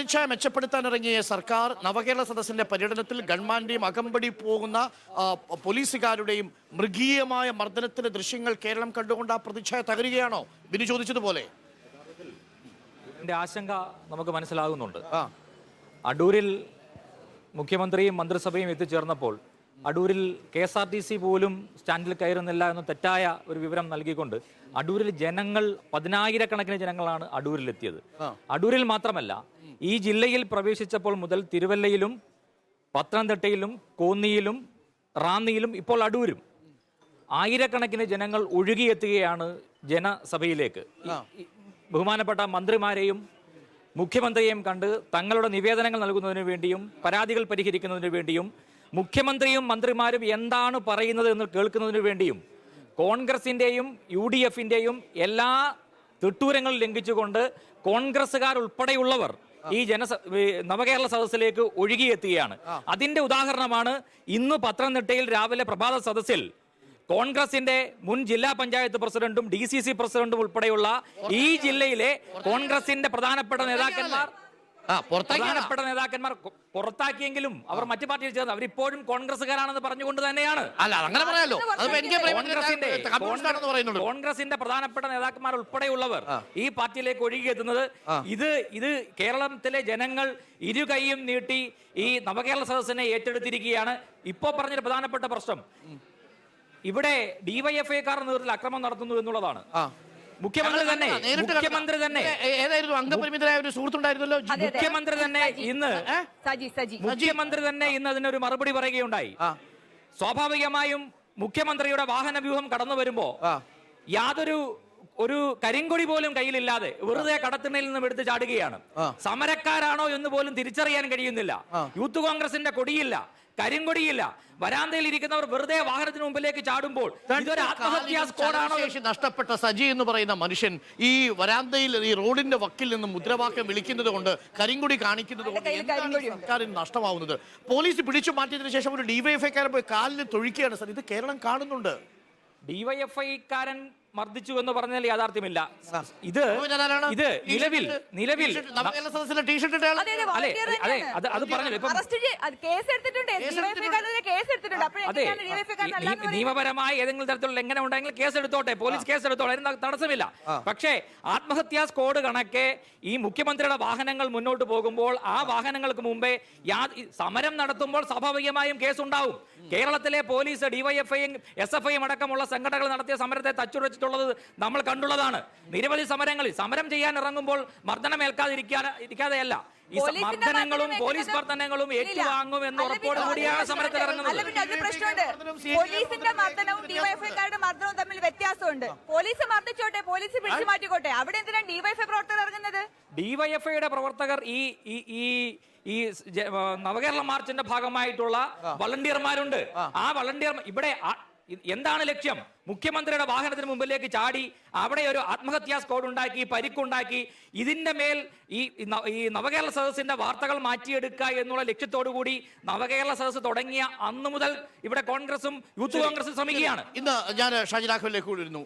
പ്രതിച്ഛായ മെച്ചപ്പെടുത്താനിറങ്ങിയ സർക്കാർ നവകേരള സദസ്സിന്റെ പര്യടനത്തിൽ ഗവൺമെന്റിന്റെയും അകമ്പടി പോകുന്ന പോലീസുകാരുടെയും മൃഗീയമായ മർദ്ദനത്തിന്റെ ദൃശ്യങ്ങൾ കേരളം കണ്ടുകൊണ്ട് ആ പ്രതിച്ഛായ തകരുകയാണോ? ബിനു ചോദിച്ചതുപോലെ ആശങ്ക നമുക്ക് മനസ്സിലാകുന്നുണ്ട്. അടൂരിൽ മുഖ്യമന്ത്രിയും മന്ത്രിസഭയും എത്തിച്ചേർന്നപ്പോൾ അടൂരിൽ KSRTC പോലും സ്റ്റാൻഡിൽ കയറുന്നില്ല എന്ന തെറ്റായ ഒരു വിവരം നൽകിക്കൊണ്ട് അടൂരിൽ ജനങ്ങൾ 10,000-കണക്കിന് ജനങ്ങളാണ് അടൂരിലെത്തിയത്. അടൂരിൽ മാത്രമല്ല, ഈ ജില്ലയിൽ പ്രവേശിച്ചപ്പോൾ മുതൽ തിരുവല്ലയിലും പത്തനംതിട്ടയിലും കോന്നിയിലും റാന്നിയിലും ഇപ്പോൾ അടൂരും ആയിരക്കണക്കിന് ജനങ്ങൾ ഒഴുകിയെത്തുകയാണ് ജനസഭയിലേക്ക്. ബഹുമാനപ്പെട്ട മന്ത്രിമാരെയും മുഖ്യമന്ത്രിയെയും കണ്ട് തങ്ങളുടെ നിവേദനങ്ങൾ നൽകുന്നതിന് വേണ്ടിയും പരാതികൾ പരിഹരിക്കുന്നതിന് വേണ്ടിയും മുഖ്യമന്ത്രിയും മന്ത്രിമാരും എന്താണ് പറയുന്നത് എന്ന് കേൾക്കുന്നതിന് വേണ്ടിയും കോൺഗ്രസിൻ്റെയും UDFിൻ്റെയും എല്ലാ തിട്ടൂരങ്ങൾ ലംഘിച്ചുകൊണ്ട് കോൺഗ്രസ്സുകാർ ഉൾപ്പെടെയുള്ളവർ ഈ നവകേരള സദസ്സിലേക്ക് ഒഴുകിയെത്തുകയാണ്. അതിന്റെ ഉദാഹരണമാണ് ഇന്ന് പത്തനംതിട്ടയിൽ രാവിലെ പ്രഭാത സദസ്സിൽ കോൺഗ്രസിന്റെ മുൻ ജില്ലാ പഞ്ചായത്ത് പ്രസിഡന്റും DCC പ്രസിഡന്റും ഉൾപ്പെടെയുള്ള ഈ ജില്ലയിലെ കോൺഗ്രസിന്റെ പ്രധാനപ്പെട്ട നേതാക്കന്മാർ പുറത്താക്കിയെങ്കിലും അവർ മറ്റു പാർട്ടിയിൽ ചേർന്ന് അവരിപ്പോഴും കോൺഗ്രസ്സുകാരാണെന്ന് പറഞ്ഞുകൊണ്ട് തന്നെയാണ്. കോൺഗ്രസിന്റെ പ്രധാനപ്പെട്ട നേതാക്കന്മാർ ഉൾപ്പെടെയുള്ളവർ ഈ പാർട്ടിയിലേക്ക് ഒഴുകിയെത്തുന്നത് ഇത് കേരളത്തിലെ ജനങ്ങൾ ഇരുകൈയും നീട്ടി ഈ നവകേരള സദസ്സിനെ ഏറ്റെടുത്തിരിക്കുകയാണ്. ഇപ്പോ പറഞ്ഞൊരു പ്രധാനപ്പെട്ട പ്രശ്നം ഇവിടെ DYFIക്കാർ നേതൃത്വത്തിൽ അക്രമം നടത്തുന്നു എന്നുള്ളതാണ്. മുഖ്യമന്ത്രി തന്നെ ഏതായിരുന്നു അംഗപരിമിതരായ ഒരു സുഹൃത്തുണ്ടായിരുന്നല്ലോ, മുഖ്യമന്ത്രി തന്നെ ഇന്ന് അതിനൊരു മറുപടി പറയുകയുണ്ടായി. സ്വാഭാവികമായും മുഖ്യമന്ത്രിയുടെ വാഹന വ്യൂഹം കടന്നു വരുമ്പോ ഒരു കരിങ്കൊടി പോലും കയ്യിലില്ലാതെ വെറുതെ കടത്തിണയിൽ നിന്നും എടുത്ത് ചാടുകയാണ്. സമരക്കാരാണോ എന്ന് പോലും തിരിച്ചറിയാൻ കഴിയുന്നില്ല. യൂത്ത് കോൺഗ്രസിന്റെ കൊടിയില്ല, കരിങ്കൊടിയില്ല. വരാന്തയിൽ ഇരിക്കുന്നവർ വെറുതെ വാഹനത്തിന് മുമ്പിലേക്ക് ചാടുമ്പോൾ ഇതൊരു ആത്മഹത്യാ സ്ക്വാഡാണോ? നഷ്ടപ്പെട്ട സജി എന്ന് പറയുന്ന മനുഷ്യൻ ഈ വരാന്തയിൽ ഈ റോഡിന്റെ വക്കിൽ നിന്ന് മുദ്രാവാക്യം വിളിക്കുന്നത് കൊണ്ട്, കരിങ്കൊടി കാണിക്കുന്നത് കൊണ്ട് സർക്കാരിന് നഷ്ടമാവുന്നത്? പോലീസ് പിടിച്ചു മാറ്റിയതിനു ശേഷം ഒരു DYFIക്കാരൻ പോയി കാലിന് തൊഴിക്കുകയാണ്. സർ, ഇത് കേരളം കാണുന്നുണ്ട്. DYFIക്കാരൻ മർദ്ദിച്ചു എന്ന് പറഞ്ഞാൽ യാഥാർത്ഥ്യമില്ല. ഇത് നിലവിൽ നിയമപരമായ ഏതെങ്കിലും തരത്തിലുള്ള എങ്ങനെ ഉണ്ടെങ്കിൽ കേസ് എടുത്തോട്ടെ, പോലീസ് കേസ് എടുത്തോട്ടെ, അതിന് തടസ്സമില്ല. പക്ഷേ ആത്മഹത്യാ സ്ക്വാഡ് കണക്കെ ഈ മുഖ്യമന്ത്രിയുടെ വാഹനങ്ങൾ മുന്നോട്ട് പോകുമ്പോൾ ആ വാഹനങ്ങൾക്ക് മുമ്പേ സമരം നടത്തുമ്പോൾ സ്വാഭാവികമായും കേസുണ്ടാവും. കേരളത്തിലെ പോലീസ് DYFIയും SFIയും അടക്കമുള്ള സംഘടനകൾ നടത്തിയ സമരത്തെ തച്ചുടച്ചിട്ടുള്ളത് നമ്മൾ കണ്ടുള്ളതാണ്. നിരവധി സമരങ്ങളിൽ സമരം ചെയ്യാൻ ഇറങ്ങുമ്പോൾ മർദ്ദനമേൽക്കാതിരിക്കാതെയല്ല, ഈ മർദ്ദനങ്ങളും പോലീസ് മർദ്ദനങ്ങളും ഏറ്റുവാങ്ങും എന്ന ഉറപ്പോട് കൂടിയാണ് സമരത്തിൽ ഇറങ്ങുന്നത്. പോലീസിന്റെ മർദ്ദനവും DYFIക്കാരുടെ മർദ്ദനവും തമ്മിൽ വ്യത്യാസമുണ്ട്. പോലീസ് മർദ്ദിച്ചോട്ടെ, പോലീസ് പിടിച്ചു മാറ്റിക്കോട്ടെ, അവിടെ എന്തിനാണ് DYFI പ്രവർത്തകർ ഇറങ്ങുന്നത്? DYFIയുടെ പ്രവർത്തകർ ഈ നവകേരള മാർച്ചിന്റെ ഭാഗമായിട്ടുള്ള വളണ്ടിയർമാരുണ്ട്. ആ വളണ്ടിയർ ഇവിടെ എന്താണ് ലക്ഷ്യം? മുഖ്യമന്ത്രിയുടെ വാഹനത്തിന് മുമ്പിലേക്ക് ചാടി അവിടെ ഒരു ആത്മഹത്യാ സ്ക്വാഡ് ഉണ്ടാക്കി, പരിക്കുണ്ടാക്കി, ഇതിന്റെ മേൽ ഈ നവകേരള സദസ്സിന്റെ വാർത്തകൾ മാറ്റിയെടുക്കുക എന്നുള്ള ലക്ഷ്യത്തോടു കൂടി നവകേരള സദസ്സ് തുടങ്ങിയ അന്നു മുതൽ ഇവിടെ കോൺഗ്രസും യൂത്ത് കോൺഗ്രസും ശ്രമിക്കുകയാണ്. ഇന്ന് ഞാൻ ഷാജി രാഘവനിലേക്ക് കൂടി വരുന്നു.